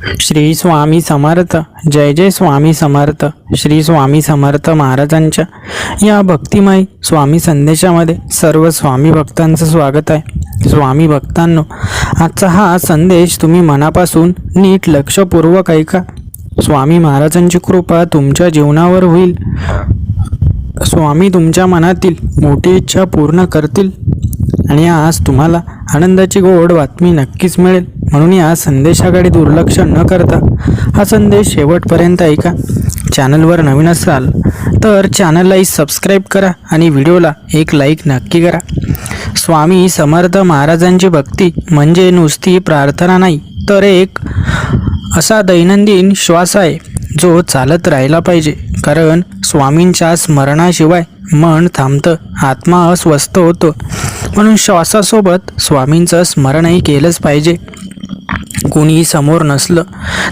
श्री स्वामी समर्थ. जय जय स्वामी समर्थ. श्री स्वामी समर्थ महाराजांच्या या भक्तिमय स्वामी संदेशामध्ये सर्व स्वामी भक्तांचं स्वागत आहे. स्वामी भक्तांनो, आजचा हा संदेश तुम्ही मनापासून नीट लक्षपूर्वक ऐका. स्वामी महाराजांची कृपा तुमच्या जीवनावर होईल. स्वामी तुमच्या मनातील मोठी इच्छा पूर्ण करतील आणि आज तुम्हाला आनंदाची गोड बातमी नक्कीच मिळेल. म्हणून या संदेशाकडे दुर्लक्ष न करता हा संदेश शेवटपर्यंत ऐका. चॅनलवर नवीन असाल तर चॅनलला सबस्क्राईब करा आणि व्हिडिओला एक लाईक नक्की करा. स्वामी समर्थ महाराजांची भक्ती म्हणजे नुसती प्रार्थना नाही, तर एक असा दैनंदिन श्वास आहे जो चालत राहिला पाहिजे. कारण स्वामींच्या स्मरणाशिवाय मन थांबतं, आत्मा अस्वस्थ होतो. म्हणून श्वासासोबत स्वामींचं स्मरणही केलंच पाहिजे. कोणी समोर नसलं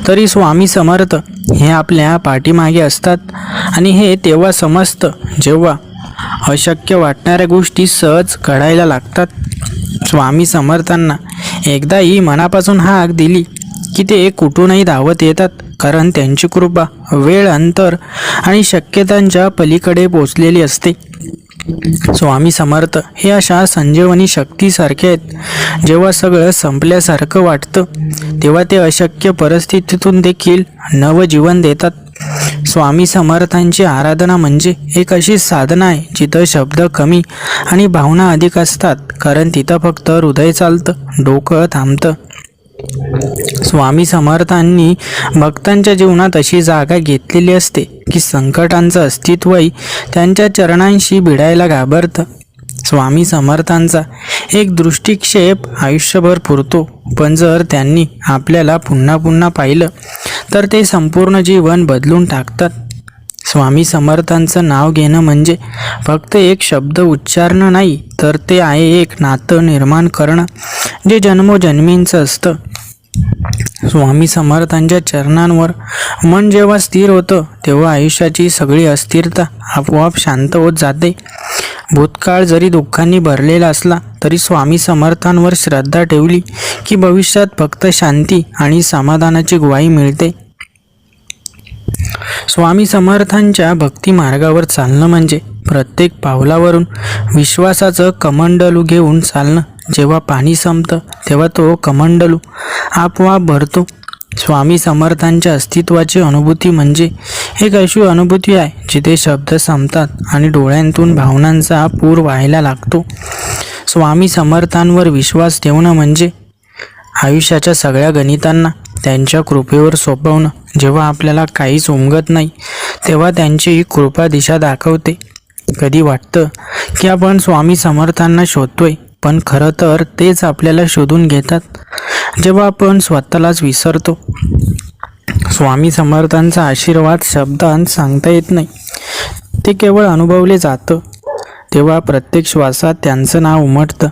तरी स्वामी समर्थ हे आपल्या पाठीमागे असतात. आणि हे तेव्हा समजतं जेव्हा अशक्य वाटणाऱ्या गोष्टी सहज घडायला लागतात. स्वामी समर्थांना एकदाही मनापासून हाक दिली की ते कुठूनही धावत येतात. कारण त्यांची कृपा वेळ, अंतर आणि शक्यतांच्या पलीकडे पोचलेली असते. स्वामी समर्थ हे अशा संजीवनी शक्तीसारखे आहेत. जेव्हा सगळं संपल्यासारखं वाटतं तेव्हा ते अशक्य परिस्थितीतून देखील नवजीवन देतात. स्वामी समर्थांची आराधना म्हणजे एक अशी साधना आहे जिथं शब्द कमी आणि भावना अधिक असतात. कारण तिथं फक्त हृदय चालतं, डोकं थांबतं. स्वामी समर्थांनी भक्तांच्या जीवनात अशी जागा घेतलेली असते की संकटांचं अस्तित्वही त्यांच्या चरणांशी भिडायला घाबरतं. स्वामी समर्थांचा एक दृष्टिक्षेप आयुष्यभर पुरतो, पण जर त्यांनी आपल्याला पुन्हा पुन्हा पाहिलं तर ते संपूर्ण जीवन बदलून टाकतात. स्वामी समर्थांचं नाव घेणं म्हणजे फक्त एक शब्द उच्चारणं नाही, तर ते आहे एक नातं निर्माण करणं जे जन्मोजन्मींचं असतं. स्वामी समर्थांच्या चरणांवर मन जेव्हा स्थिर होतं तेव्हा आयुष्याची सगळी अस्थिरता आपोआप शांत होत जाते. भूतकाळ जरी दुःखांनी भरलेला असला तरी स्वामी समर्थांवर श्रद्धा ठेवली की भविष्यात फक्त शांती आणि समाधानाची ग्वाही मिळते. स्वामी समर्थांच्या भक्ती मार्गावर चालणं म्हणजे प्रत्येक पावलावरून विश्वासाचं कमंडलू घेऊन चालणं. जेव्हा पाणी संपतं तेव्हा तो कमंडलू आपोआप भरतो. स्वामी समर्थांच्या अस्तित्वाची अनुभूती म्हणजे एक अशी अनुभूती आहे जिथे शब्द संपतात आणि डोळ्यांतून भावनांचा पूर व्हायला लागतो. स्वामी समर्थांवर विश्वास ठेवणं म्हणजे आयुष्याच्या सगळ्या गणितांना त्यांच्या कृपेवर सोपवणं. जेव्हा आपल्याला काहीच उमगत नाही तेव्हा त्यांची ही कृपा दिशा दाखवते. कधी वाटतं की आपण स्वामी समर्थांना शोधतोय, पण खरं तर तेच आपल्याला शोधून घेतात. जेव्हा आपण स्वतःलाच विसरतो. स्वामी समर्थांचा आशीर्वाद शब्दांत सांगता येत नाही, ते केवळ अनुभवले जातं. तेव्हा प्रत्येक श्वासात त्यांचं नाव उमटतं.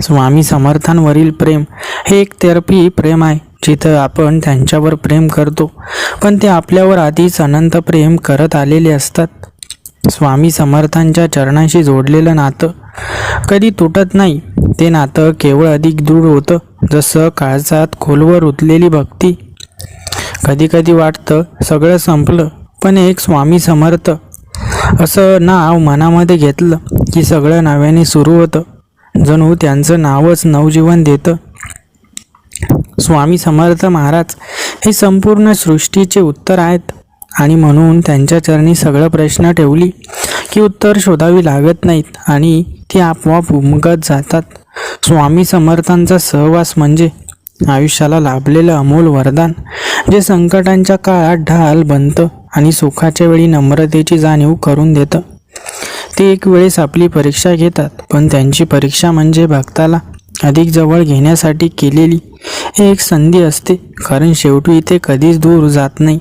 स्वामी समर्थांवरील प्रेम हे एक तर्फी प्रेम आहे, जिथं आपण त्यांच्यावर प्रेम करतो पण ते आपल्यावर आधीच अनंत प्रेम करत आलेले असतात. स्वामी समर्थांच्या चरणाशी जोडलेलं नातं कधी तुटत नाही. ते नातं केवळ अधिक दृढ होतं जसं काळजात खोलवर रुतलेली भक्ती. कधी कधी वाटतं सगळं संपलं, पण एक स्वामी समर्थ असं नाव मनामध्ये घेतलं की सगळं नव्याने सुरू होतं. जणू त्यांचं नावच नवजीवन देतं. स्वामी समर्थ महाराज हे संपूर्ण सृष्टीचे उत्तर आहेत आणि म्हणून त्यांच्या चरणी सगळं प्रश्न ठेवली की उत्तर शोधावी लागत नाहीत आणि ती आपोआप उमगत जातात. स्वामी समर्थांचा सहवास म्हणजे आयुष्याला लाभलेलं अमोल वरदान, जे संकटांच्या काळात ढाल बनतं आणि सुखाच्या वेळी नम्रतेची जाणीव करून देतं. ते एक वेळेस आपली परीक्षा घेतात, पण त्यांची परीक्षा म्हणजे भक्ताला अधिक जवळ घेण्यासाठी केलेली एक संधी असते. कारण शेवटी ते कधीच दूर जात नाही.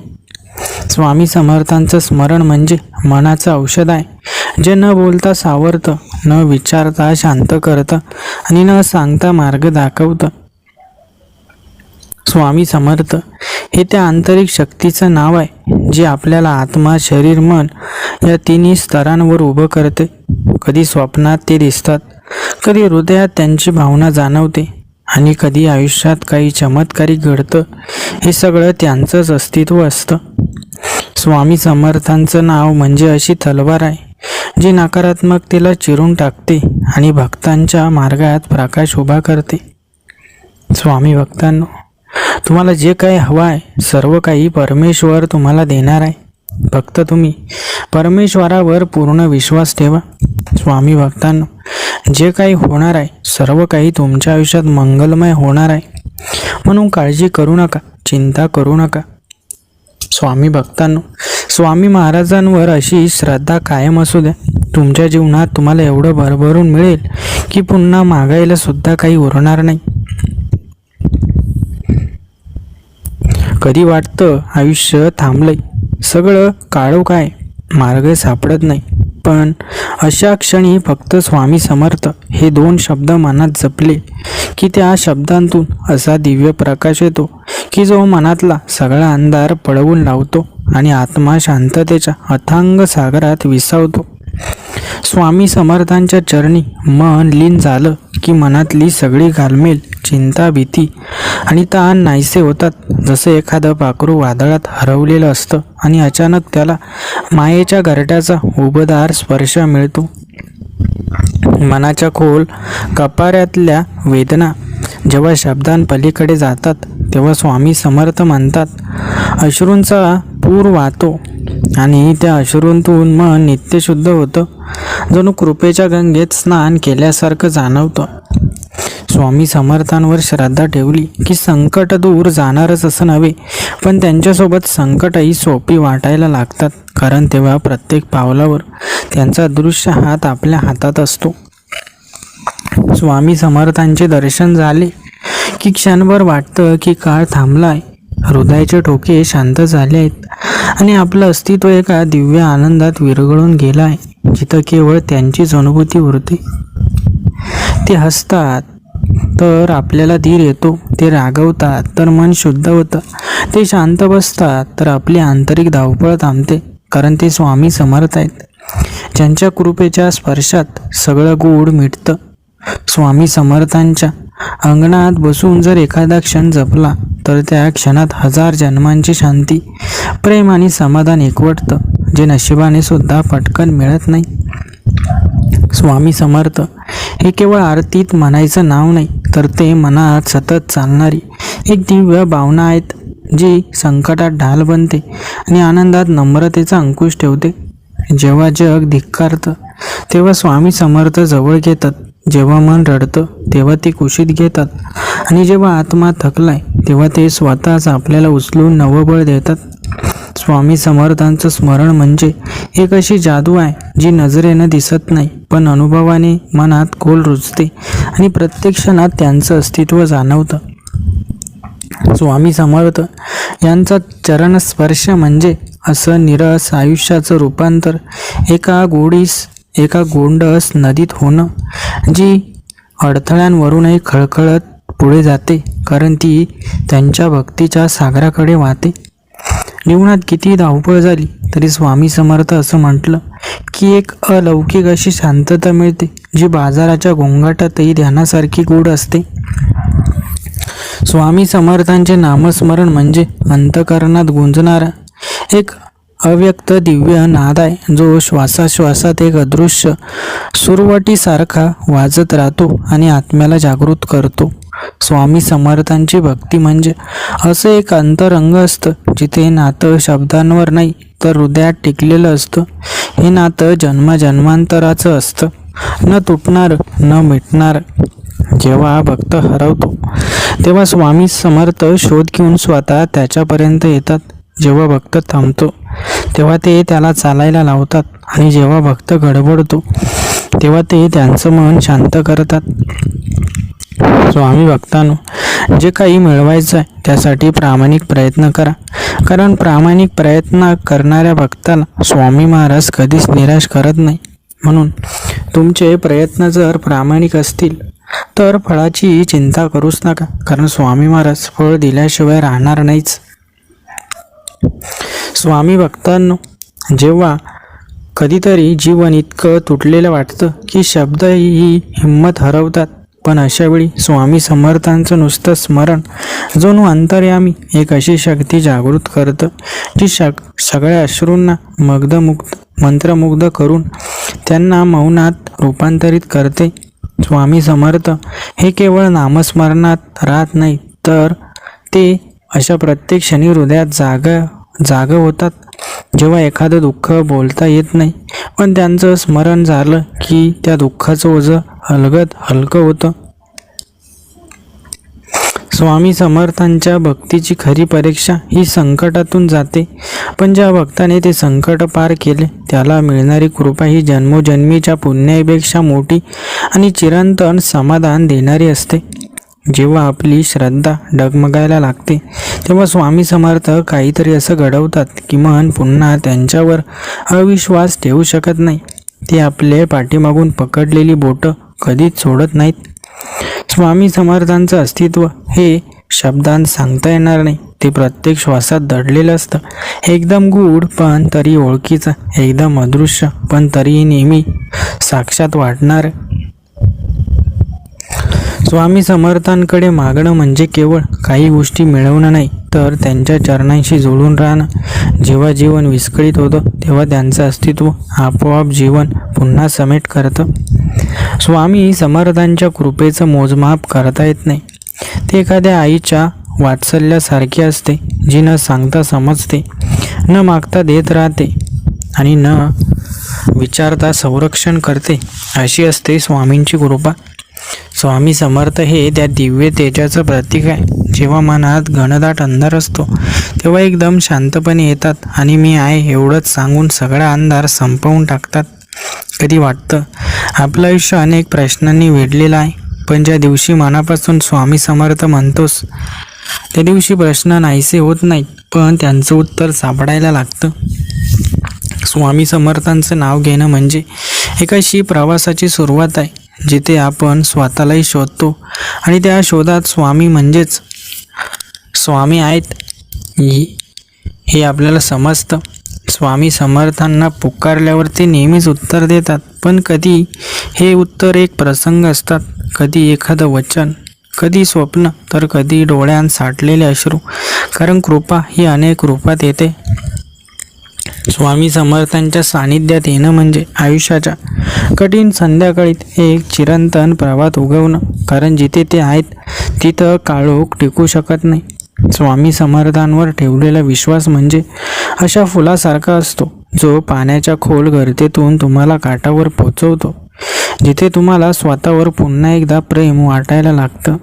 स्वामी समर्थांचं स्मरण म्हणजे मनाचं औषध आहे, जे न बोलता सावरतं, न विचारता शांत करतं आणि न सांगता मार्ग दाखवतं. स्वामी समर्थ हे त्या आंतरिक शक्तीचं नाव आहे जे आपल्याला आत्मा, शरीर, मन या तिन्ही स्तरांवर उभं करते. कधी स्वप्नात ते दिसतात, कधी हृदयात त्यांची भावना जाणवते आणि कधी आयुष्यात काही चमत्कारिक घडतं, हे सगळं त्यांचंच अस्तित्व असतं. स्वामी समर्थांचं नाव म्हणजे अशी तलवार आहे जी नकारात्मकतेला चिरून टाकते आणि भक्तांच्या मार्गात प्रकाश उभा करते. स्वामी भक्तांनो, तुम्हाला जे काही हवं आहे सर्व काही परमेश्वर तुम्हाला देणार आहे. फक्त तुम्ही परमेश्वरावर पूर्ण विश्वास ठेवा. स्वामी भक्तांनो, जे काही होणार आहे सर्व काही तुमच्या आयुष्यात मंगलमय होणार आहे. म्हणून काळजी करू नका, चिंता करू नका. स्वामी भक्तांनो, स्वामी महाराजांवर अशी श्रद्धा कायम असू द्या. तुमच्या जीवनात तुम्हाला एवढं भरभरून मिळेल की पुन्हा मागायला सुद्धा काही उरणार नाही. कधी वाटतं आयुष्य थांबलंय, सगळं काळोख आहे, मार्ग सापडत नाही. पण अशा क्षणी फक्त स्वामी समर्थ हे 2 शब्द मनात जपले की त्या शब्दांतून असा दिव्य प्रकाश येतो की जो मनातला सगळा अंधार पळवून लावतो आणि आत्मा शांततेच्या अथांग सागरात विसावतो. स्वामी समर्थांच्या चरणी मन लीन झालं की मनातली सगळी घालमेल, चिंता, भीती आणि ताण नाहीसे होतात. जसं एखादं पाखरू वादळात हरवलेलं असतं आणि अचानक त्याला मायेच्या घरट्याचा उबदार स्पर्श मिळतो. मनाच्या खोल कपाऱ्यातल्या वेदना जेव्हा शब्दांपलीकडे जातात तेव्हा स्वामी समर्थ म्हणतात, अश्रूंचा पूर वाहतो आणि त्या अश्रूंतून मन नित्यशुद्ध होतं. जणू कृपेच्या गंगेत स्नान केल्यासारखं जाणवतं. स्वामी समर्थांवर श्रद्धा ठेवली की संकट दूर जाणारच असं नव्हे, पण त्यांच्यासोबत संकटही सोपी वाटायला लागतात. कारण तेव्हा प्रत्येक पावलावर त्यांचा दृश्य हात आपल्या हातात असतो. स्वामी समर्थांचे दर्शन झाले की क्षणभर वाटतं की काळ थांबलाय, हृदयाचे ठोके शांत झाले आहेत आणि आपलं अस्तित्व एका दिव्य आनंदात विरघळून गेलं आहे, जिथं केवळ त्यांचीच अनुभूती उरते. ते हसतात तर आपल्याला धीर येतो, ते रागवतात तर मन शुद्ध होतं, ते शांत बसतात तर आपली आंतरिक धावपळ थांबते. कारण ते स्वामी समर्थ आहेत, ज्यांच्या कृपेच्या स्पर्शात सगळं गूढ मिटतं. स्वामी समर्थांच्या अंगणात बसून जर एखादा क्षण जपला तर त्या क्षणात 1000 जन्मांची शांती, प्रेम आणि समाधान एकवटतं, जे नशिबाने सुद्धा पटकन मिळत नाही. स्वामी समर्थ हे केवळ आरतीत म्हणायचं नाव नाही, तर ते मनात सतत चालणारी एक दिव्य भावना आहेत, जी संकटात ढाल बनते आणि आनंदात नम्रतेचा अंकुश ठेवते. जेव्हा जग धिक्कारतं तेव्हा स्वामी समर्थ जवळ घेतात, जेव्हा मन रडतं तेव्हा ते कुशीत घेतात आणि जेव्हा आत्मा थकलाय तेव्हा ते स्वतःच आपल्याला उचलून नवबळ देतात. स्वामी समर्थांचं स्मरण म्हणजे एक अशी जादू आहे जी नजरेनं दिसत नाही, पण अनुभवाने मनात खोल रुजते आणि प्रत्येक क्षणात त्यांचं अस्तित्व जाणवतं. स्वामी समर्थ यांचा चरणस्पर्श म्हणजे असं निरस आयुष्याचं रूपांतर एका गोंडस नदीत होणं, जी अडथळ्यांवरूनही खळखळत पुढे जाते, कारण ती त्यांच्या भक्तीच्या सागराकडे वाहते. जीवनात किती धावपळ झाली तरी स्वामी समर्थ असं म्हटलं की एक अलौकिक अशी शांतता मिळते, जी बाजाराच्या गोंगाटातही ध्यानासारखी गूढ असते. स्वामी समर्थांचे नामस्मरण म्हणजे अंतःकरणात गुंजणारा एक अव्यक्त दिव्य नाद आहे, जो श्वासाश्वासात एक अदृश्य सुरवटीसारखा वाजत राहतो आणि आत्म्याला जागृत करतो. स्वामी समर्थांची भक्ती म्हणजे असं एक अंतरंग असतं, जिथे नातं शब्दांवर नाही तर हृदयात टिकलेलं असतं. हे नातं जन्मजन्मांतराचं असतं, न तुटणार न मिटणार. जेव्हा भक्त हरवतो तेव्हा स्वामी समर्थ शोध घेऊन स्वतः त्याच्यापर्यंत येतात. जेव्हा भक्त थांबतो तेव्हा ते त्याला चालायला लावतात आणि जेव्हा भक्त गडबडतो तेव्हा ते त्यांचं मन शांत करतात. स्वामी भक्तांनो, जे काही मिळवायचं आहे त्यासाठी प्रामाणिक प्रयत्न करा, कारण प्रामाणिक प्रयत्न करणाऱ्या भक्ताला स्वामी महाराज कधीच निराश करत नाही. म्हणून तुमचे प्रयत्न जर प्रामाणिक असतील तर फळाची चिंता करूच नका, कारण स्वामी महाराज फळ दिल्याशिवाय राहणार नाहीच. स्वामी भक्तांनो, जेव्हा कधीतरी जीवन इतकं तुटलेलं वाटतं की शब्द ही हिंमत हरवतात, पण अशावेळी स्वामी समर्थांचं नुसतं स्मरण जणू अंतर्यामी एक अशी शक्ती जागृत करतं जी सगळ्या अश्रूंना मंत्रमुग्ध करून त्यांना मौनात रूपांतरित करते. स्वामी समर्थ हे केवळ नामस्मरणात राहत नाही, तर ते अशा प्रत्येक क्षणी हृदयात जाग होतात. जेव्हा एखादं दुःख बोलता येत नाही, पण त्यांचं स्मरण झालं की त्या दुःखाचं ओझं हलकं होतं. स्वामी समर्थांच्या भक्तीची खरी परीक्षा ही संकटातून जाते, पण ज्या भक्ताने ते संकट पार केले त्याला मिळणारी कृपा ही जन्मोजन्मीच्या पुण्यापेक्षा मोठी आणि चिरंतन समाधान देणारी असते. जेव्हा आपली श्रद्धा डगमगायला लागते तेव्हा स्वामी समर्थ काहीतरी असं घडवतात की मन पुन्हा त्यांच्यावर अविश्वास ठेवू शकत नाही. ते आपले पाठीमागून पकडलेली बोटं कधीच सोडत नाहीत. स्वामी समर्थांचं अस्तित्व हे शब्दांत सांगता येणार नाही. ते प्रत्येक श्वासात दडलेलं असतं, एकदम गूढ पण तरी ओळखीचं, एकदम अदृश्य पण तरीही नेहमी साक्षात वाटणार. स्वामी समर्थांकडे मागणं म्हणजे केवळ काही गोष्टी मिळवणं नाही, तर त्यांच्या चरणांशी जोडून राहणं. जेव्हा जीवन विस्कळीत होतं तेव्हा त्यांचं अस्तित्व आपोआप जीवन पुन्हा समेट करतं. स्वामी समर्थांच्या कृपेचं मोजमाप करता येत नाही. ते एखाद्या आईच्या वात्सल्यासारखे असते, जी न सांगता समजते, न मागता देत राहते आणि न विचारता संरक्षण करते. अशी असते स्वामींची कृपा. स्वामी समर्थ हे त्या दिव्य तेजाचं प्रतीक आहे. जेव्हा मनात घनदाट अंधार असतो तेव्हा एकदम शांतपणे येतात आणि मी आहे एवढंच सांगून सगळा अंधार संपवून टाकतात. कधी वाटतं आपलं आयुष्य अनेक प्रश्नांनी वेढलेलं आहे, पण ज्या दिवशी मनापासून स्वामी समर्थ म्हणतोस त्या दिवशी प्रश्न नाहीसे होत नाहीत, पण त्यांचं उत्तर सापडायला लागतं. स्वामी समर्थांचं नाव घेणं म्हणजे एक अशी प्रवासाची सुरुवात आहे जिथे आपण स्वतःलाही शोधतो आणि त्या शोधात स्वामी म्हणजेच स्वामी आहेत हे आपल्याला समजतं. स्वामी समर्थांना पुकारल्यावर ते नेहमीच उत्तर देतात, पण कधी हे उत्तर एक प्रसंग असतात, कधी एखादं वचन, कधी स्वप्न, तर कधी डोळ्यांत साठलेले अश्रू. कारण कृपा ही अनेक रूपात येते. स्वामी समर्थांच्या सानिध्यात येणं म्हणजे आयुष्याच्या कठीण संध्याकाळीत एक चिरंतन प्रभात उगवणं. कारण जिथे ते आहेत तिथं काळोख टिकू शकत नाही. स्वामी समर्थांवर ठेवलेला विश्वास म्हणजे अशा फुलासारखा असतो जो पाण्याच्या खोल गर्तेतून तुम्हाला काठावर पोचवतो, जिथे तुम्हाला स्वतःवर पुन्हा एकदा प्रेम वाटायला लागतं.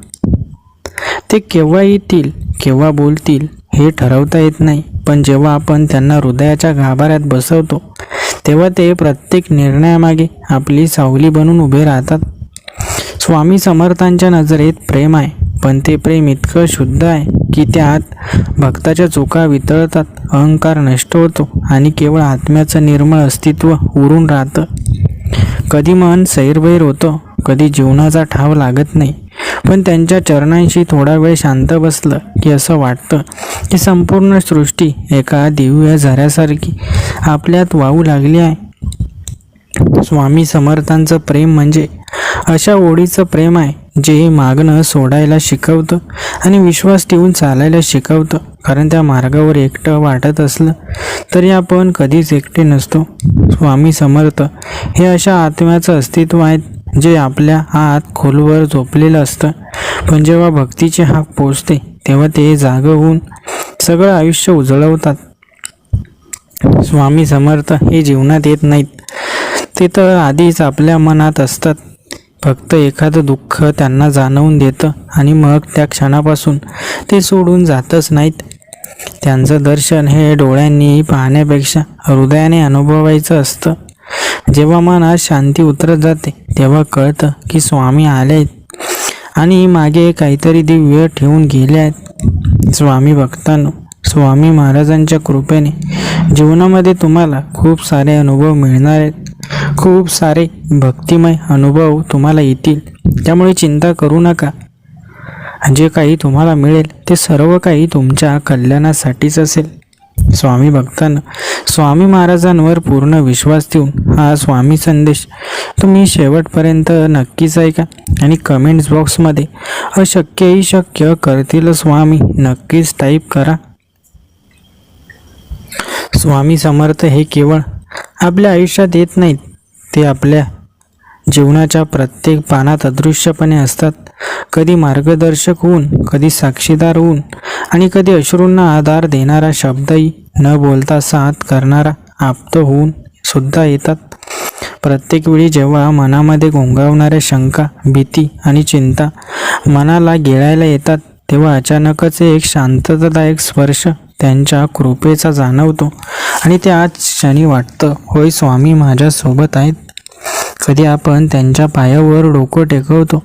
ते केव्हा येतील, केव्हा बोलतील हे ठरवता येत नाही, पण जेव्हा आपण त्यांना हृदयाच्या गाभाऱ्यात बसवतो तेव्हा ते प्रत्येक निर्णयामागे आपली सावली बनून उभे राहतात. स्वामी समर्थांच्या नजरेत प्रेम आहे, पण ते प्रेम इतकं शुद्ध आहे की त्यात भक्ताच्या चुका वितळतात, अहंकार नष्ट होतो आणि केवळ आत्म्याचं निर्मळ अस्तित्व उरून राहतं. कधी मन सैरभैर होतं, कधी जीवनाचा ठाव लागत नाही, पण त्यांच्या चरणांशी थोडा वेळ शांत बसलं की असं वाटतं की संपूर्ण सृष्टी एका दिव्य झऱ्यासारखी आपल्यात वाहू लागली आहे. स्वामी समर्थांचं प्रेम म्हणजे अशा ओढीचं प्रेम आहे जे मागणं सोडायला शिकवतं आणि विश्वास ठेवून चालायला शिकवतं. कारण त्या मार्गावर एकटं वाटत असलं तरी आपण कधीच एकटे नसतो. स्वामी समर्थ हे अशा आत्म्याचं अस्तित्व आहेत जे आपल्या आत खोलवर झोपलेलं असतं, पण जेव्हा भक्तीची हाक पोचते तेव्हा ते जागं होऊन सगळं आयुष्य उजळवतात. स्वामी समर्थ हे जीवनात येत नाहीत, ते तर आधीच आपल्या मनात असतात. फक्त एखादं दुःख त्यांना जाणवून देतं आणि मग त्या क्षणापासून ते सोडून जातच नाहीत. त्यांचं दर्शन हे डोळ्यांनी पाहण्यापेक्षा हृदयाने अनुभवायचं असतं. जेव्हा मनात शांती उतरत जाते तेव्हा कळतं की स्वामी आले आहेत आणि मागे काहीतरी दिव्य ठेवून गेले आहेत. स्वामी भक्तांनो, स्वामी महाराजांच्या कृपेने जीवनामध्ये तुम्हाला खूप सारे अनुभव मिळणार आहेत. खूप सारे भक्तिमय अनुभव तुम्हाला येतील. त्यामुळे चिंता करू नका. जे काही तुम्हाला मिळेल ते सर्व काही तुमच्या कल्याणासाठीच असेल. स्वामी भक्तांनो, स्वामी महाराजांवर पूर्ण विश्वास ठेवून हा स्वामी संदेश तुम्ही शेवटपर्यंत नक्कीच ऐका आणि कमेंट्स बॉक्समध्ये अशक्यही शक्य करतील स्वामी नक्कीच टाईप करा. स्वामी समर्थ हे केवळ आपल्या आयुष्यात येत नाहीत, ते आपल्या जीवनाच्या प्रत्येक पानात अदृश्यपणे असतात. कधी मार्गदर्शक होऊन, कधी साक्षीदार होऊन आणि कधी अश्रूंना आधार देणारा, शब्दही न बोलता साथ करणारा आप्त होऊन सुद्धा येतात. प्रत्येक वेळी जेव्हा मनामध्ये घोंगावणाऱ्या शंका, भीती आणि चिंता मनाला गिळायला येतात, तेव्हा अचानकच एक शांततादायक स्पर्श त्यांच्या कृपेचा जाणवतो आणि त्याच क्षणी वाटतं, होय स्वामी माझ्यासोबत आहेत. कधी आपण त्यांच्या पायावर डोकं टेकवतो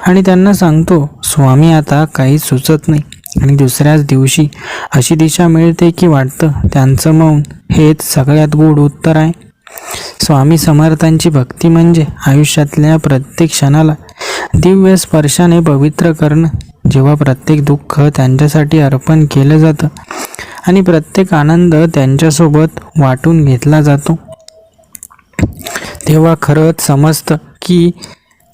आणि त्यांना सांगतो, स्वामी आता काहीच सुचत नाही, आणि दुसऱ्याच दिवशी अशी दिशा मिळते की वाटतं त्यांचं मौन हेच सगळ्यात गोड उत्तर आहे. स्वामी समर्थांची भक्ती म्हणजे आयुष्यातल्या प्रत्येक क्षणाला दिव्य स्पर्शाने पवित्र करणं. जेव्हा प्रत्येक दुःख त्यांच्यासाठी अर्पण केलं जातं आणि प्रत्येक आनंद त्यांच्यासोबत वाटून घेतला जातो, तेव्हा खरंच समजतं की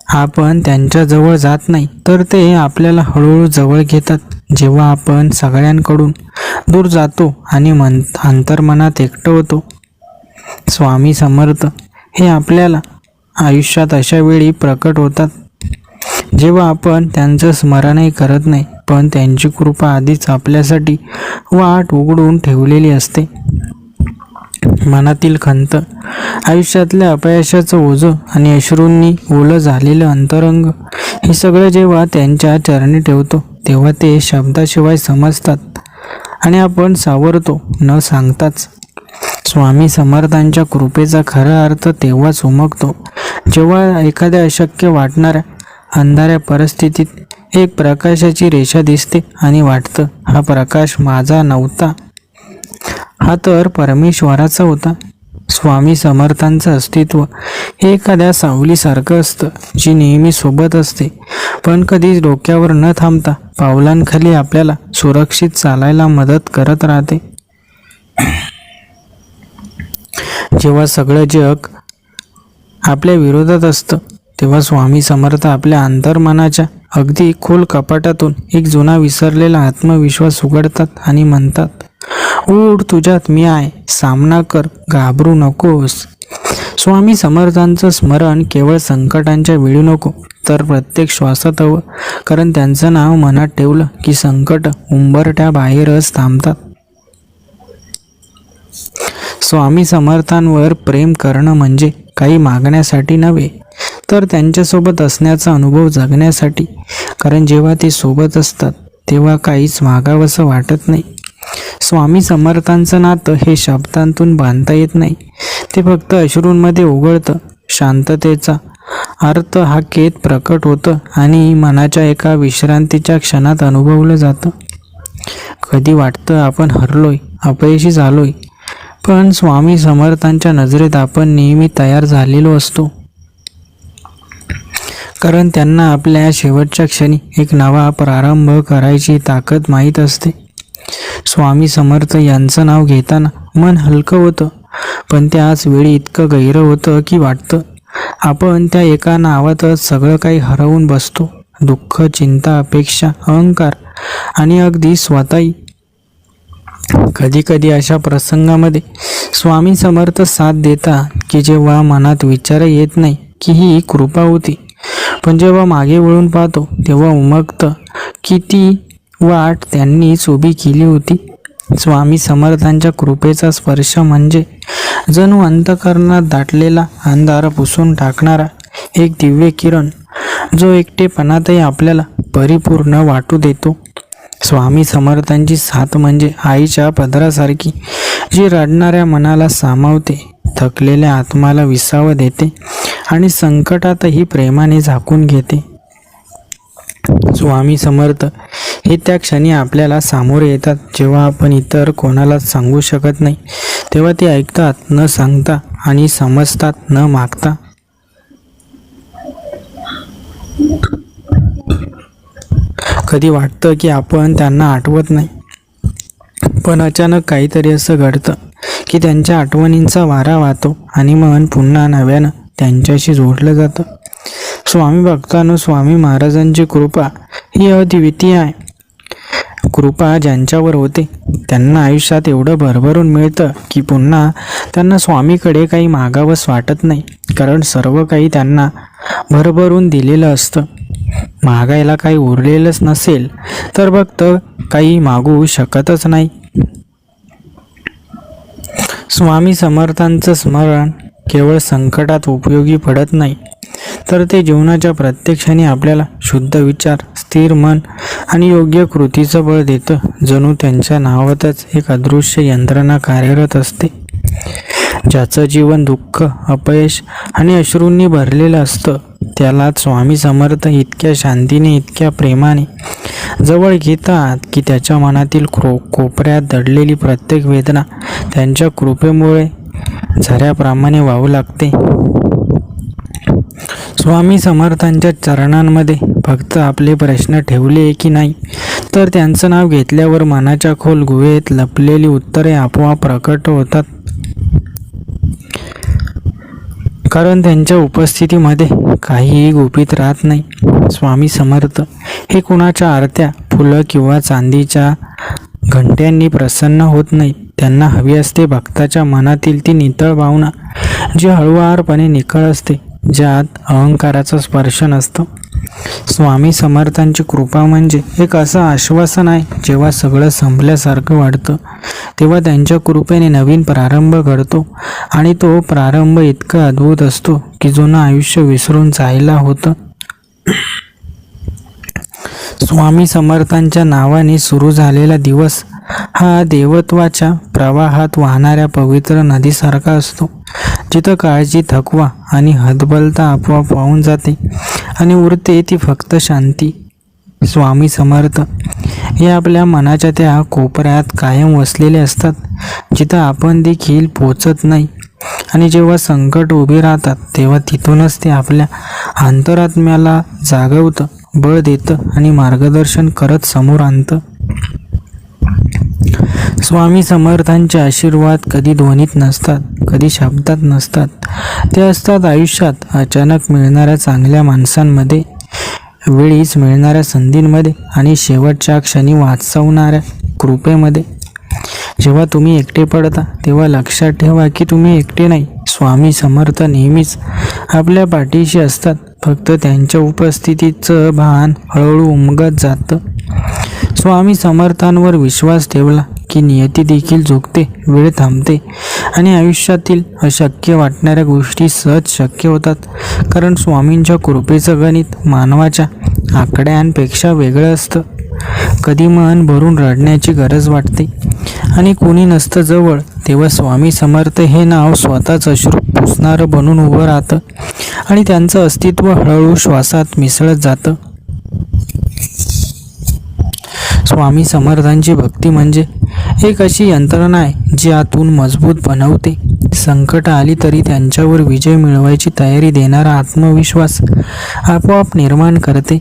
आपण त्यांच्याजवळ जात नाही, तर ते आपल्याला हळूहळू जवळ घेतात. जेव्हा आपण सगळ्यांकडून दूर जातो आणि अंतर्मनात एकटं होतो, स्वामी समर्थ हे आपल्याला आयुष्यात अशा वेळी प्रकट होतात जेव्हा आपण त्यांचं स्मरणही करत नाही, पण त्यांची कृपा आधीच आपल्यासाठी वाट उघडून ठेवलेली असते. मनातील खंत, आयुष्यातल्या अपयशाचं ओझं आणि अश्रूंनी ओलं झालेलं अंतरंग हे सगळं जेव्हा त्यांच्या चरणी ठेवतो, तेव्हा ते शब्दाशिवाय समजतात आणि आपण सावरतो न सांगताच. स्वामी समर्थांच्या कृपेचा खरा अर्थ तेव्हाच उमगतो जेव्हा एखाद्या अशक्य वाटणाऱ्या अंधाऱ्या परिस्थितीत एक प्रकाशाची रेषा दिसते आणि वाटतं, हा प्रकाश माझा नव्हता, हा तर परमेश्वराचा होता. स्वामी समर्थांचं अस्तित्व हे एखाद्या सावलीसारखं असतं, जी नेहमी सोबत असते, पण कधीच डोक्यावर न थांबता पावलांखाली आपल्याला सुरक्षित चालायला मदत करत राहते. जेव्हा सगळं जग आपल्या विरोधात असतं, तेव्हा स्वामी समर्थ आपल्या अंतर्मनाच्या अगदी खोल कपाटातून एक जुना विसरलेला आत्मविश्वास उघडतात आणि म्हणतात, उठ, तुझ्यात मी आहे, सामना कर, घाबरू नकोस. स्वामी समर्थांचं स्मरण केवळ संकटांच्या वेळी नको, तर प्रत्येक श्वासात हवं, कारण त्यांचं नाव मनात ठेवलं की संकट उंबरठ्याबाहेरच थांबतात. स्वामी समर्थांवर प्रेम करणं म्हणजे काही मागण्यासाठी नव्हे, तर त्यांच्यासोबत असण्याचा अनुभव जगण्यासाठी. कारण जेव्हा ते सोबत असतात, तेव्हा काहीच मागावंसं वाटत नाही. स्वामी समर्थांचं नातं हे शब्दांतून बांधता येत नाही, ते फक्त अश्रूंमध्ये उघडतं. शांततेचा अर्थ हाकेत प्रकट होतं आणि मनाच्या एका विश्रांतीच्या क्षणात अनुभवलं जातं. कधी वाटतं आपण हरलोय, अपयशी झालोय, पण स्वामी समर्थांच्या नजरेत आपण नेहमी तयार झालेलो असतो, कारण त्यांना आपल्या शेवटच्या क्षणी एक नवा प्रारंभ करायची ताकद माहीत असते. स्वामी समर्थ यांचं नाव घेताना मन हलकं होतं, पण त्याच वेळी इतकं गहिरं होतं की वाटतं आपण त्या एका नावातच सगळं काही हरवून बसतो. दुःख, चिंता, अपेक्षा, अहंकार आणि अगदी स्वतःही. कधी कधी अशा प्रसंगामध्ये स्वामी समर्थ साथ देतात की जेव्हा मनात विचार येत नाही की ही कृपा होती, पण जेव्हा मागे वळून पाहतो तेव्हा उमगतं की ती वाट त्यांनीच उभी केली होती. स्वामी समर्थांच्या कृपेचा स्पर्श म्हणजे जणू अंतःकरणात दाटलेला अंधार पुसून टाकणारा एक दिव्य किरण, जो एकटेपणातही आपल्याला परिपूर्ण वाटू देतो. स्वामी समर्थांची साथ म्हणजे आईच्या पदरासारखी, जी रडणाऱ्या मनाला सामावते, थकलेल्या आत्म्याला विसावं देते आणि संकटातही प्रेमाने झाकून घेते. स्वामी समर्थ हे त्या क्षणी आपल्याला सामोरे येतात जेव्हा आपण इतर कोणालाच सांगू शकत नाही, तेव्हा ते ऐकतात न सांगता आणि समजतात न मागता. कधी वाटतं की आपण त्यांना आठवत नाही, पण अचानक काहीतरी असं घडतं की त्यांच्या आठवणींचा वारा वाहतो आणि मन पुन्हा नव्यानं त्यांच्याशी जोडलं जातं. स्वामी भक्तांनो, स्वामी महाराजांची कृपा ही अद्वितीय आहे. कृपा ज्यांच्यावर होते त्यांना आयुष्यात एवढं भरभरून मिळतं की पुन्हा त्यांना स्वामीकडे काही मागावंच वाटत नाही, कारण सर्व काही त्यांना भरभरून दिलेलं असतं. मागायला काही उरलेलंच नसेल तर भक्त काही मागू शकतच नाही. स्वामी समर्थांचं स्मरण केवळ संकटात उपयोगी पडत नाही, तर ते जीवनाच्या प्रत्येक क्षणी आपल्याला शुद्ध विचार, स्थिर मन आणि योग्य कृतीचं बळ देतं. जणू त्यांच्या नावातच एक अदृश्य यंत्रणा कार्यरत असते. ज्याचं जीवन दुःख, अपयश आणि अश्रूंनी भरलेलं असतं त्यालाच स्वामी समर्थ इतक्या शांतीने, इतक्या प्रेमाने जवळ घेतात की त्याच्या मनातील कोपऱ्यात दडलेली प्रत्येक वेदना त्यांच्या कृपेमुळे झऱ्याप्रमाणे वाहू लागते. स्वामी समर्थांच्या चरणांमध्ये फक्त आपले प्रश्न ठेवले की नाही, तर त्यांचं नाव घेतल्यावर मनाच्या खोल गुहेत लपलेली उत्तरे आपोआप प्रकट होतात. कारण त्यांच्या उपस्थितीमध्ये काहीही गुपित राहत नाही. स्वामी समर्थ हे कुणाच्या आरत्या, फुलं किंवा चांदीच्या घंट्यांनी प्रसन्न होत नाहीत. त्यांना हवी असते भक्ताच्या मनातील ती नितळ भावना, जी हळुवारपणे निखळ असते, ज्यात अहंकाराचा स्पर्श नसतो. स्वामी समर्थांची कृपा म्हणजे एक असं आश्वासन आहे, जेव्हा सगळं संपल्यासारखं वाटतं तेव्हा त्यांच्या कृपेने नवीन प्रारंभ घडतो, आणि तो प्रारंभ इतका अद्भुत असतो की जुनं आयुष्य विसरून जायला होतं. स्वामी समर्थांच्या नावाने सुरू झालेला दिवस हा देवत्वाच्या प्रवाहात वाहणाऱ्या पवित्र नदीसारखा असतो, जिथं काळजी, थकवा आणि हतबलता आपोआप वाहून जाते आणि उरते ती फक्त शांती. स्वामी समर्थ हे आपल्या मनाच्या त्या कोपऱ्यात कायम वसलेले असतात, जिथं आपण देखील पोचत नाही. आणि जेव्हा संकट उभे राहतात तेव्हा तिथूनच ते आपल्या अंतरात्म्याला जागवतं, बळ देतं आणि मार्गदर्शन करत समोर आणतं. स्वामी समर्थांचे आशीर्वाद कधी ध्वनीत नसतात, कधी शब्दात नसतात. ते असतात आयुष्यात अचानक मिळणाऱ्या चांगल्या माणसांमध्ये, वेळीच मिळणाऱ्या संधींमध्ये आणि शेवटच्या क्षणी वाचवणाऱ्या कृपेमध्ये. जेव्हा तुम्ही एकटे पडता तेव्हा लक्षात ठेवा की तुम्ही एकटे नाही. स्वामी समर्थ नेहमीच आपल्या पाठीशी असतात. फक्त त्यांच्या उपस्थितीचं भान हळूहळू उमगत जातं. स्वामी समर्थांवर विश्वास ठेवला की नियती देखील झुकते, वेळ थांबते आणि आयुष्यातील अशक्य वाटणाऱ्या गोष्टी सहज शक्य होतात. कारण स्वामींच्या कृपेचं गणित मानवाच्या आकड्यांपेक्षा वेगळं असतं. कधी मन भरून रडण्याची गरज वाटते आणि कोणी नसतं जवळ, तेव्हा स्वामी समर्थ हे नाव स्वतःच अश्रू पुसणारं बनून उभं राहतं आणि त्यांचं अस्तित्व हळूहळू श्वासात मिसळत जातं. स्वामी समर्थांची भक्ती म्हणजे एक अशी यंत्रणा आहे जी आतून मजबूत बनवते. संकट आली तरी त्यांच्यावर विजय मिळवायची तयारी देणारा आत्मविश्वास आपोआप निर्माण करते.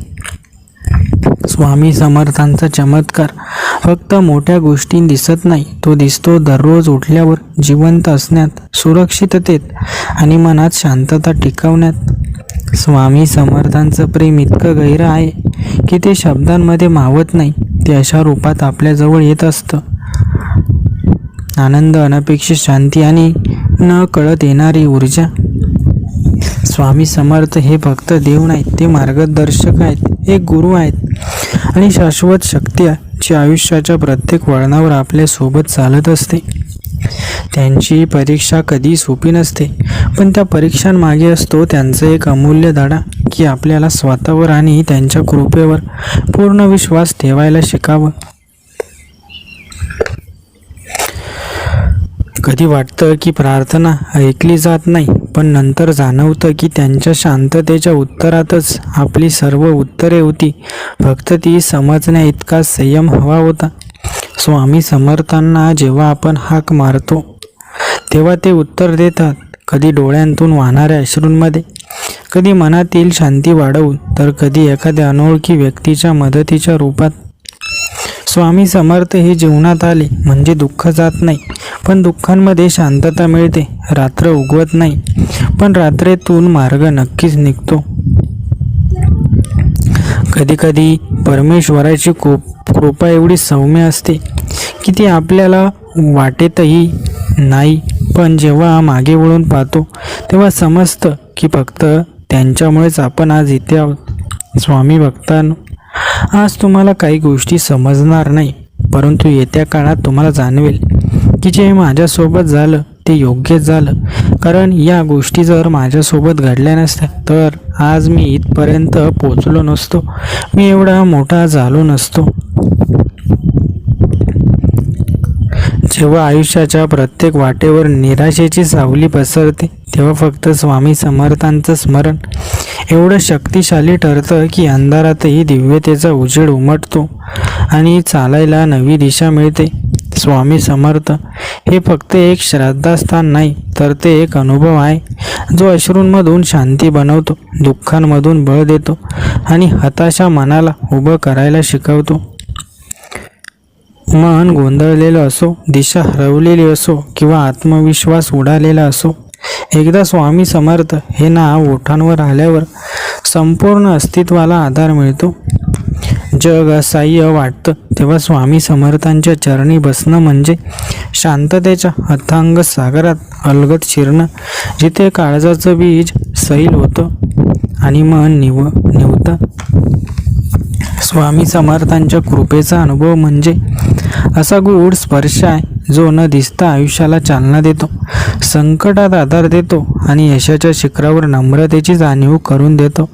स्वामी समर्थांचा चमत्कार फक्त मोठ्या गोष्टींत दिसत नाही, तो दिसतो दररोज उठल्यावर, जिवंत असण्यात, सुरक्षिततेत आणि मनात शांतता टिकवण्यात. स्वामी समर्थांचं प्रेम इतकं गहिरं आहे की ते शब्दांमध्ये मावत नाही. ते अशा रूपात आपल्याजवळ येत असतं. आनंद, अनपेक्षित शांती आणि न कळत येणारी ऊर्जा. स्वामी समर्थ हे फक्त देव नाहीत, ते मार्गदर्शक आहेत, एक गुरु आहेत आणि शाश्वत शक्ती आहे, जी आयुष्याच्या प्रत्येक वळणावर आपल्यासोबत चालत असते. त्यांची परीक्षा कधी सोपी नसते, पण त्या परीक्षांमागे असतो त्यांचा एक अमूल्य धडा की आपल्याला स्वतःवर आणि त्यांच्या कृपेवर पूर्ण विश्वास ठेवायला शिकावं. कधी वाटतं की प्रार्थना ऐकली जात नाही, पण नंतर जाणवतं की त्यांच्या शांततेच्या उत्तरातच आपली सर्व उत्तरे होती. फक्त ती समजण्या इतका संयम हवा होता. स्वामी समर्थांना जेव्हा आपण हाक मारतो तेव्हा ते उत्तर देतात, कधी डोळ्यांतून वाहणाऱ्या अश्रूंमध्ये, कधी मनातील शांती वाढवून, तर कधी एखाद्या अनोळखी व्यक्तीच्या मदतीच्या रूपात. स्वामी समर्थ हे जीवनात आले म्हणजे दुःख जात नाही, पण दुःखांमध्ये शांतता मिळते. रात्र उगवत नाही, पण रात्रीतून मार्ग नक्कीच निघतो. कधीकधी परमेश्वराची कृपा एवढी सौम्य असते की ती आपल्याला वाटेतही नाही, पण जेव्हा मागे वळून पाहतो तेव्हा समजतं की फक्त त्यांच्यामुळेच आपण आज इथे आहोत. स्वामी भक्तांनो, आज तुम्हाला काही गोष्टी समजणार नाही, परंतु येत्या काळात तुम्हाला जाणवेल की जे माझ्यासोबत झालं ते योग्यच झालं. कारण या गोष्टी जर माझ्यासोबत घडल्या नसत्या तर आज मी इथपर्यंत पोचलो नसतो, मी एवढा मोठा झालो नसतो. जेव्हा आयुष्याच्या प्रत्येक वाटेवर निराशेची सावली पसरते तेव्हा फक्त स्वामी समर्थांचं स्मरण एवढं शक्तिशाली ठरतं की अंधारातही दिव्यतेचा उजेड उमटतो आणि चालायला नवी दिशा मिळते. स्वामी समर्थ हे फक्त एक श्रद्धास्थान नाही, तर ते एक अनुभव आहे जो अश्रूंमधून शांती बनवतो, दुःखांमधून बळ देतो आणि हताशा मनाला उभं करायला शिकवतो. मन गोंधळलेलं असो, दिशा हरवलेली असो किंवा आत्मविश्वास उडालेला असो, एकदा स्वामी समर्थ हे नाव ओठांवर आल्यावर संपूर्ण अस्तित्वाला आधार मिळतो. जग असह्य वाटतं तेव्हा स्वामी समर्थांच्या चरणी बसणं म्हणजे शांततेच्या अथांग सागरात अलगद शिरणं, जिथे काळजाचं बीज सैल होतं आणि मन निवतं. स्वामी समर्थांच्या कृपेचा अनुभव म्हणजे असा गूढ स्पर्श आहे जो न दिसता आयुष्याला चालना देतो, संकटात आधार देतो आणि यशाच्या शिखरावर नम्रतेची जाणीव करून देतो.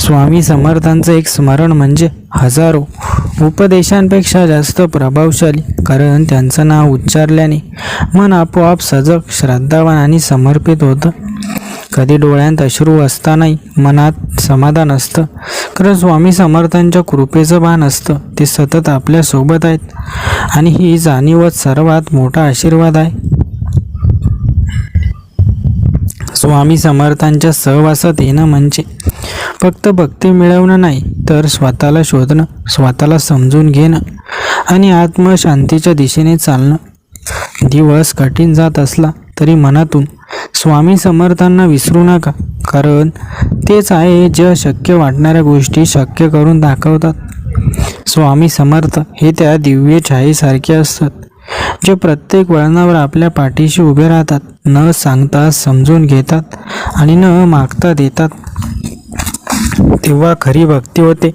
स्वामी समर्थांचं एक स्मरण म्हणजे हजारो उपदेशांपेक्षा जास्त प्रभावशाली, कारण त्यांचं नाव उच्चारल्याने मन आपोआप सजग, श्रद्धावान आणि समर्पित होतं. कधी डोळ्यांत अश्रू असतानाही मनात समाधान असतं, कारण स्वामी समर्थांच्या कृपेचं भान असतं. ते सतत आपल्यासोबत आहेत आणि ही जाणीवच सर्वात मोठा आशीर्वाद आहे. स्वामी समर्थांच्या सहवासात येणं म्हणजे फक्त भक्ती मिळवणं नाही, तर स्वतःला शोधणं, स्वतःला समजून घेणं आणि आत्मशांतीच्या दिशेने चालणं. दिवस कठीण जात असला तरी मनातून स्वामी समर्थांना विसरू नका, कारण तेच आहे जे अशक्य वाटणाऱ्या गोष्टी शक्य करून दाखवतात. स्वामी समर्थ हे त्या दिव्य छायेसारखे असतात जे प्रत्येक वळणावर आपल्या पाठीशी उभे राहतात, न सांगता समजून घेतात आणि न मागता देतात. तेव्हा खरी भक्ती होते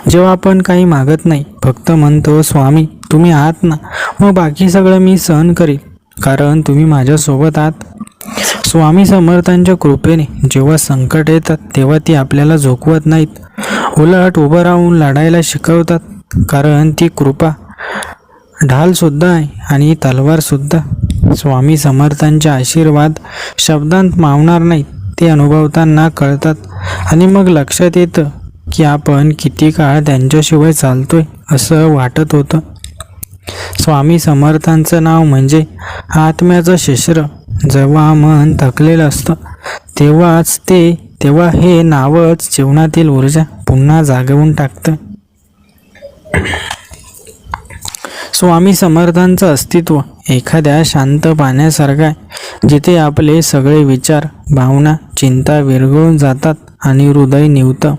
जेव्हा आपण काही मागत नाही, फक्त म्हणतो स्वामी तुम्ही आहात ना, मग बाकी सगळं मी सहन करील, कारण तुम्ही माझ्यासोबत आहात. स्वामी समर्थांच्या कृपेने जेव्हा संकट येतात तेव्हा ती आपल्याला झोकवत नाहीत, उलट उभं राहून लढायला शिकवतात. कारण ती कृपा ढालसुद्धा आहे आणि तलवारसुद्धा. स्वामी समर्थांचे आशीर्वाद शब्दांत मावणार नाहीत, ते अनुभवताना कळतात आणि मग लक्षात येतं की आपण किती काळ त्यांच्याशिवाय चालतोय असं वाटत होतं. स्वामी समर्थांचं नाव म्हणजे आत्म्याचं शस्त्र. जेव्हा मन थकलेलं असतं तेव्हा हे नावच जीवनातील ऊर्जा पुन्हा जागवून टाकतं. स्वामी समर्थांचं अस्तित्व एखाद्या शांत पाण्यासारखं आहे, जिथे आपले सगळे विचार, भावना, चिंता विरघळून जातात आणि हृदय निवतं.